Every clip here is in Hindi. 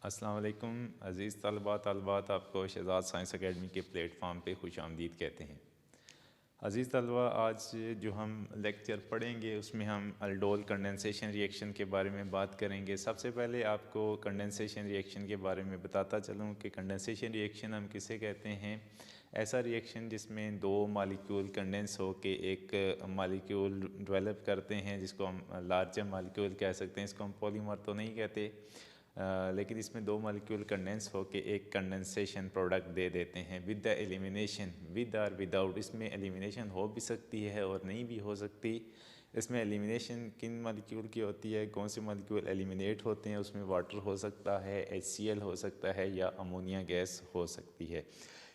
अस्सलाम वालेकुम अज़ीज़ तलबात आपको शहज़ाद साइंस एकेडमी के प्लेटफॉर्म पे खुश आमदीद कहते हैं। अज़ीज़ तलबा, आज जो हम लेक्चर पढ़ेंगे उसमें हम अल्डोल कंडेंसेशन रिएक्शन के बारे में बात करेंगे। सबसे पहले आपको कंडेंसेशन रिएक्शन के बारे में बताता चलूँ कि कंडेंसेशन रिएक्शन हम किसे कहते हैं। ऐसा रिएक्शन जिसमें दो मालिक्यूल कंडेंस हो के एक मालिक्यूल डेवलप करते हैं, जिसको हम लार्जर मालिक्यूल कह सकते हैं। इसको हम पॉलीमर तो नहीं कहते, लेकिन इसमें दो मॉलिक्यूल कंडेंस होकर एक कंडेंसेशन प्रोडक्ट दे देते हैं विद द एलिमिनेशन, विद और विदाउट। इसमें एलिमिनेशन हो भी सकती है और नहीं भी हो सकती। इसमें एलिमिनेशन किन मॉलिक्यूल की होती है, कौन से मॉलिक्यूल एलिमिनेट होते हैं, उसमें वाटर हो सकता है, HCl हो सकता है या अमोनिया गैस हो सकती है।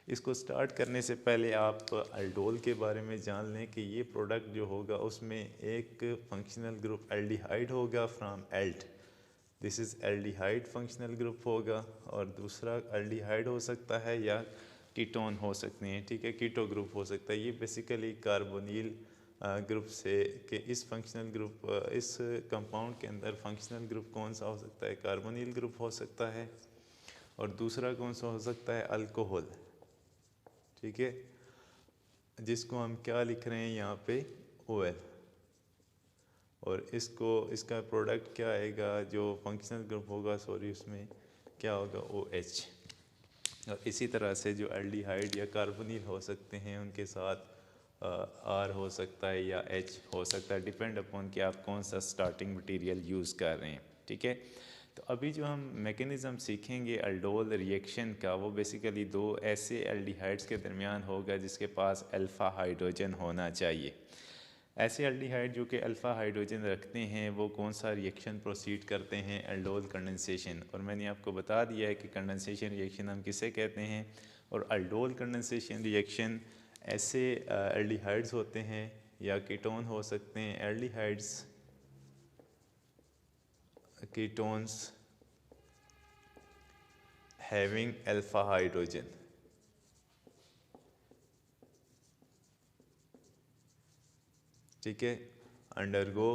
इसको स्टार्ट करने से पहले आप अल्डोल के बारे में जान लें कि ये प्रोडक्ट जो होगा उसमें एक फंक्शनल ग्रुप एल्डिहाइड होगा from Alt. This is aldehyde functional group होगा, और दूसरा एल्डिहाइड हो सकता है या कीटोन हो सकते हैं। ठीक है, कीटो ग्रुप हो सकता है। ये बेसिकली कार्बोनिल ग्रुप से कि इस फंक्शनल ग्रुप इस कंपाउंड के अंदर फंक्शनल ग्रुप कौन सा हो सकता है, कार्बोनिल ग्रुप हो सकता है, और दूसरा कौन सा हो सकता है, अल्कोहल। ठीक है, जिसको हम क्या लिख रहे हैं यहाँ पे, OL। और इसका प्रोडक्ट क्या आएगा, जो फंक्शनल ग्रुप होगा, सॉरी, उसमें क्या होगा, OH। और इसी तरह से जो एल्डिहाइड या कार्बोनिल हो सकते हैं उनके साथ R हो सकता है या H हो सकता है, डिपेंड अपॉन कि आप कौन सा स्टार्टिंग मटेरियल यूज़ कर रहे हैं। ठीक है, तो अभी जो हम मैकेनिज़्म सीखेंगे अल्डोल रिएक्शन का, वो बेसिकली दो ऐसे एल्डिहाइड्स के दरमियान होगा जिसके पास अल्फ़ा हाइड्रोजन होना चाहिए। ऐसे एल्डिहाइड जो कि अल्फ़ा हाइड्रोजन रखते हैं वो कौन सा रिएक्शन प्रोसीड करते हैं, अल्डोल कंडेंसेशन। और मैंने आपको बता दिया है कि कंडेंसेशन रिएक्शन हम किसे कहते हैं। और अल्डोल कंडेंसेशन रिएक्शन ऐसे एल्डिहाइड्स होते हैं या कीटोन हो सकते हैं, aldehydes, ketones having alpha hydrogen. ठीक है, undergo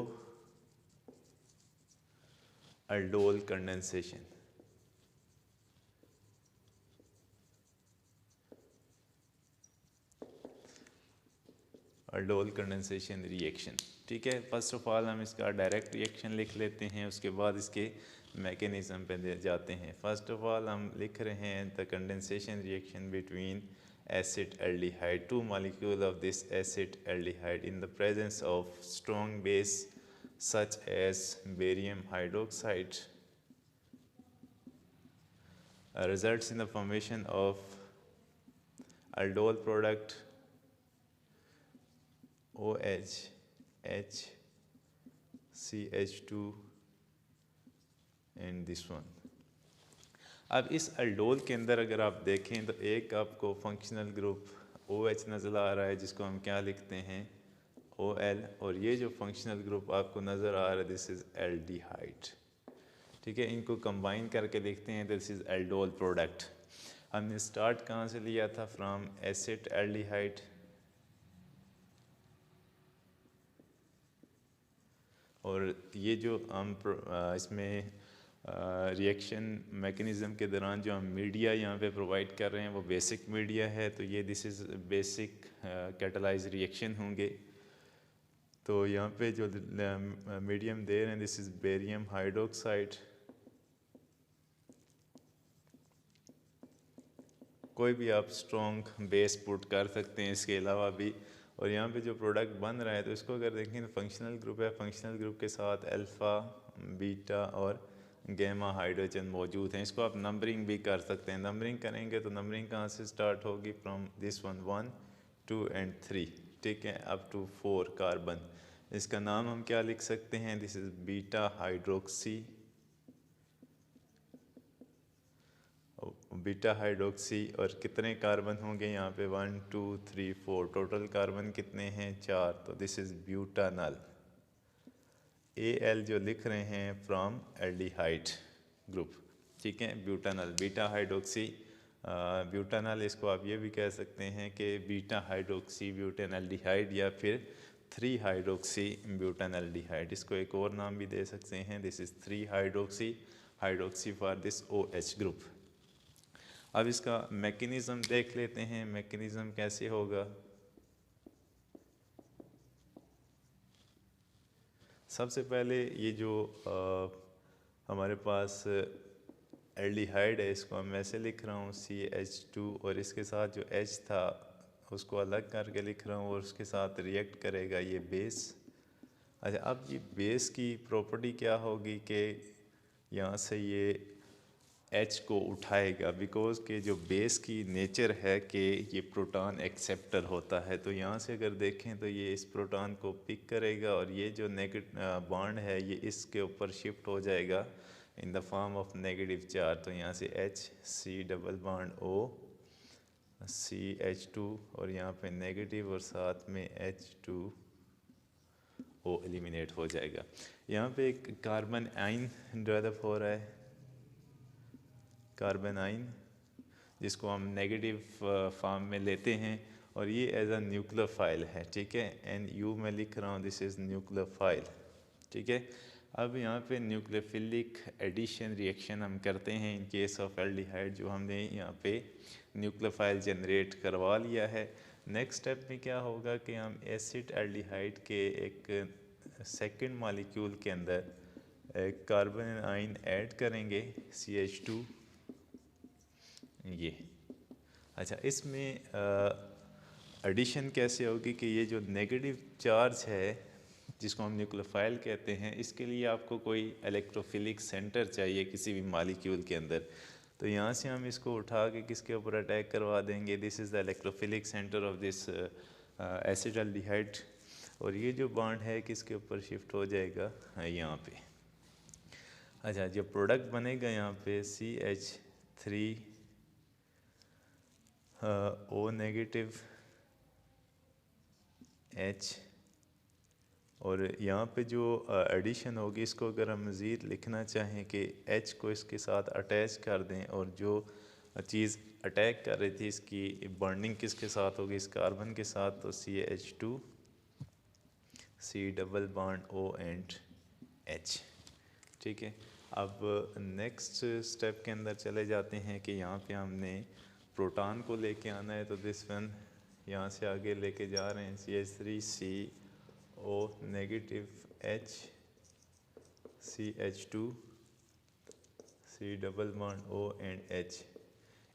aldol condensation. Aldol condensation reaction. ठीक है, फर्स्ट ऑफ ऑल हम इसका डायरेक्ट रिएक्शन लिख लेते हैं, उसके बाद इसके मैकेनिज़्म पे जाते हैं। फर्स्ट ऑफ ऑल हम लिख रहे हैं the condensation reaction between acid aldehyde, two molecule of this acid aldehyde in the presence of strong base such as barium hydroxide results in the formation of aldol product OH, HCH2 and this one। अब इस अल्डोल के अंदर अगर आप देखें तो एक आपको फंक्शनल ग्रुप OH नज़र आ रहा है, जिसको हम क्या लिखते हैं, OL। और ये जो फंक्शनल ग्रुप आपको नज़र आ रहा है, दिस इज़ एल्डिहाइड। ठीक है, इनको कंबाइन करके लिखते हैं, दिस इज़ एल्डोल प्रोडक्ट। हमने स्टार्ट कहाँ से लिया था, फ्रॉम एसिड एल्डिहाइड। और ये जो हम इसमें रिएक्शन मैकेनिज़्म के दौरान जो हम मीडिया यहाँ पे प्रोवाइड कर रहे हैं वो बेसिक मीडिया है। तो ये this is basic catalyse reaction होंगे। तो यहाँ पे जो मीडियम दे रहे हैं, दिस इज़ बेरियम हाइड्रोक्साइड। कोई भी आप स्ट्रॉन्ग बेस पुट कर सकते हैं इसके अलावा भी। और यहाँ पे जो प्रोडक्ट बन रहा है तो इसको अगर देखें तो फंक्शनल ग्रुप है, फंक्शनल ग्रुप के साथ अल्फ़ा, बीटा और गैमा हाइड्रोजन मौजूद हैं। इसको आप नंबरिंग भी कर सकते हैं। नंबरिंग करेंगे तो नंबरिंग कहाँ से स्टार्ट होगी, फ्रॉम दिस वन 1, 2 and 3। ठीक है, अप टू 4 कार्बन। इसका नाम हम क्या लिख सकते हैं, this is beta hydroxy, beta hydroxy. और कितने कार्बन होंगे यहाँ पे, 1 2 3 4, टोटल कार्बन कितने हैं, 4। तो दिस इज़ ब्यूटानल, Al जो लिख रहे हैं फ्रॉम एल्डिहाइड ग्रुप। ठीक है, ब्यूटानल, बीटा हाइड्रोक्सी ब्यूटानल। इसको आप ये भी कह सकते हैं कि बीटा हाइड्रोक्सी ब्यूटेनल्डिहाइड या फिर 3 हाइड्रोक्सी ब्यूटेनल्डिहाइड। इसको एक और नाम भी दे सकते हैं, this is 3 hydroxy hydroxy for this OH group. अब इसका मैकेनिज़्म देख लेते हैं, मैकेनिज़्म कैसे होगा। सबसे पहले ये जो हमारे पास एल्डिहाइड है, इसको मैं ऐसे लिख रहा हूँ CH2, और इसके साथ जो H था उसको अलग करके लिख रहा हूँ, और उसके साथ रिएक्ट करेगा ये बेस। अच्छा, अब ये बेस की प्रॉपर्टी क्या होगी कि यहाँ से ये H को उठाएगा, बिकॉज के जो बेस की नेचर है कि ये प्रोटॉन एक्सेप्टर होता है। तो यहाँ से अगर देखें तो ये इस प्रोटॉन को पिक करेगा, और ये जो नेगेटिव बॉन्ड है ये इसके ऊपर शिफ्ट हो जाएगा in the form of negative charge. तो यहाँ से H C double bond O CH2, और यहाँ पे नेगेटिव और साथ में H2O एलिमिनेट हो जाएगा। यहाँ पे एक कार्बन आइन डेवलप हो रहा है, कार्बन आइन, जिसको हम नेगेटिव फॉर्म में लेते हैं, और ये एज अ न्यूक्लियोफाइल है, ठीक है। NU मैं लिख रहा हूँ, दिस इज़ न्यूक्लियोफाइल, ठीक है। अब यहाँ पे न्यूक्लियोफिलिक एडिशन रिएक्शन हम करते हैं इन केस ऑफ एल्डिहाइड, जो हमने यहाँ पे न्यूक्लियोफाइल जनरेट करवा लिया है। नेक्स्ट स्टेप में क्या होगा कि हम एसिड एल्डिहाइड के एक सेकंड मॉलिक्यूल के अंदर एक कार्बन आइन ऐड करेंगे CH2, ये। अच्छा, इसमें एडिशन कैसे होगी कि ये जो नेगेटिव चार्ज है जिसको हम न्यूक्लियोफाइल कहते हैं, इसके लिए आपको कोई इलेक्ट्रोफिलिक सेंटर चाहिए किसी भी मॉलिक्यूल के अंदर। तो यहाँ से हम इसको उठा के किसके ऊपर अटैक करवा देंगे, this is the electrophilic centre of this acid aldehyde, और ये जो बॉन्ड है किसके ऊपर शिफ्ट हो जाएगा, यहाँ पे। अच्छा, जो प्रोडक्ट बनेगा यहाँ पे CH3 O नेगेटिव H, और यहाँ पे जो एडिशन होगी इसको अगर हम मज़ीद लिखना चाहें कि H को इसके साथ अटैच कर दें, और जो चीज़ अटैक कर रही थी इसकी बॉन्डिंग किसके साथ होगी, इस कार्बन के साथ, तो CH2 C double bond O and H, ठीक है। अब नेक्स्ट स्टेप के अंदर चले जाते हैं कि यहाँ पे हमने प्रोटॉन को लेके आना है। तो दिस वन यहाँ से आगे लेके जा रहे हैं, CH3 C O negative H CH2 C double bond O and H।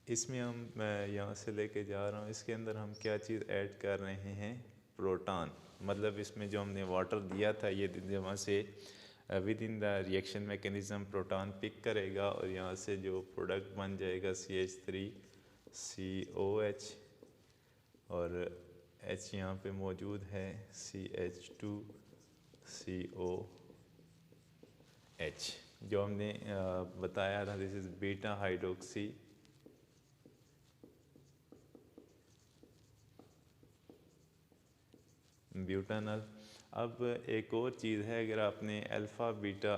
इसमें हम मैं यहाँ से लेके जा रहा हूँ, इसके अंदर हम क्या चीज़ ऐड कर रहे हैं, प्रोटॉन। मतलब इसमें जो हमने वाटर दिया था ये वहाँ से within the reaction mechanism proton pick करेगा, और यहाँ से जो प्रोडक्ट बन जाएगा CH3 COH, और H यहाँ पे मौजूद है CH2 COH, जो हमने बताया था, this is beta hydroxy butanal. अब एक और चीज़ है, अगर आपने अल्फ़ा बीटा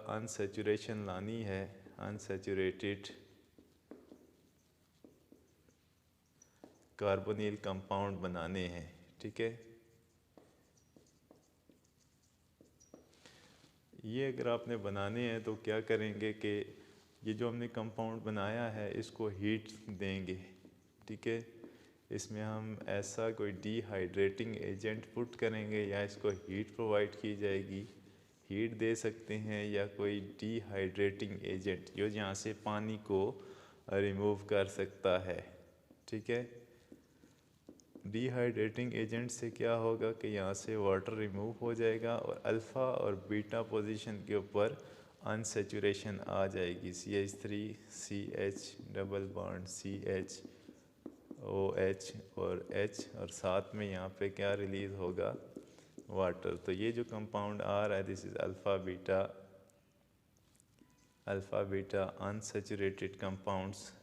अनसैचुरेशन लानी है, अनसैचुरेटेड कार्बोनिल कंपाउंड बनाने हैं, ठीक है। ये अगर आपने बनाने हैं तो क्या करेंगे कि ये जो हमने कंपाउंड बनाया है इसको हीट देंगे, ठीक है। इसमें हम ऐसा कोई डिहाइड्रेटिंग एजेंट पुट करेंगे, या इसको हीट प्रोवाइड की जाएगी, हीट दे सकते हैं, या कोई डिहाइड्रेटिंग एजेंट जो यहाँ से पानी को रिमूव कर सकता है, ठीक है। डिहाइड्रेटिंग एजेंट से क्या होगा कि यहाँ से वाटर रिमूव हो जाएगा, और अल्फ़ा और बीटा पोजीशन के ऊपर अनसैचुरेशन आ जाएगी, CH3 CH double bond CH OH और H, और साथ में यहाँ पे क्या रिलीज़ होगा, वाटर। तो ये जो कंपाउंड आ रहा है, this is alpha beta unsaturated compounds.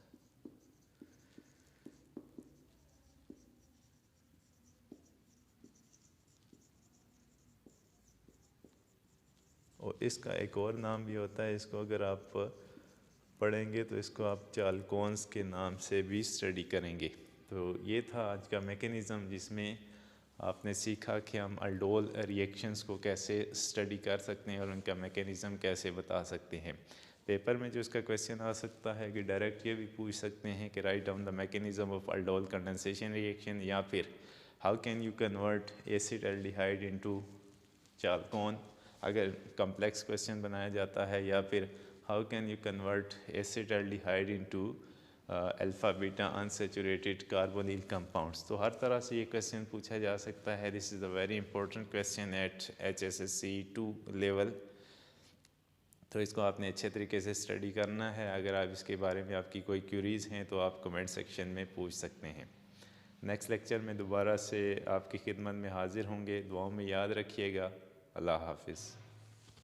और इसका एक और नाम भी होता है, इसको अगर आप पढ़ेंगे तो इसको आप चालकोन्स के नाम से भी स्टडी करेंगे। तो ये था आज का मैकेनिज़्म, जिसमें आपने सीखा कि हम अल्डोल रिएक्शंस को कैसे स्टडी कर सकते हैं और उनका मैकेनिज़्म कैसे बता सकते हैं। पेपर में जो इसका क्वेश्चन आ सकता है कि डायरेक्ट ये भी पूछ सकते हैं कि write down the mechanism of aldol condensation reaction, या फिर how can you convert acetaldehyde into chalcone, अगर कम्प्लेक्स क्वेश्चन बनाया जाता है, या फिर how can you convert acetaldehyde into alpha beta unsaturated carbonyl compounds. तो हर तरह से ये क्वेश्चन पूछा जा सकता है। This is a very important question at HSSC 2 level. तो इसको आपने अच्छे तरीके से स्टडी करना है। अगर आप इसके बारे में आपकी कोई क्यूरीज़ हैं तो आप कमेंट सेक्शन में पूछ सकते हैं। नेक्स्ट लेक्चर में दोबारा से आपकी खिदमत में हाज़िर होंगे। दुआओं में याद रखिएगा। अल्लाह हाफिज़।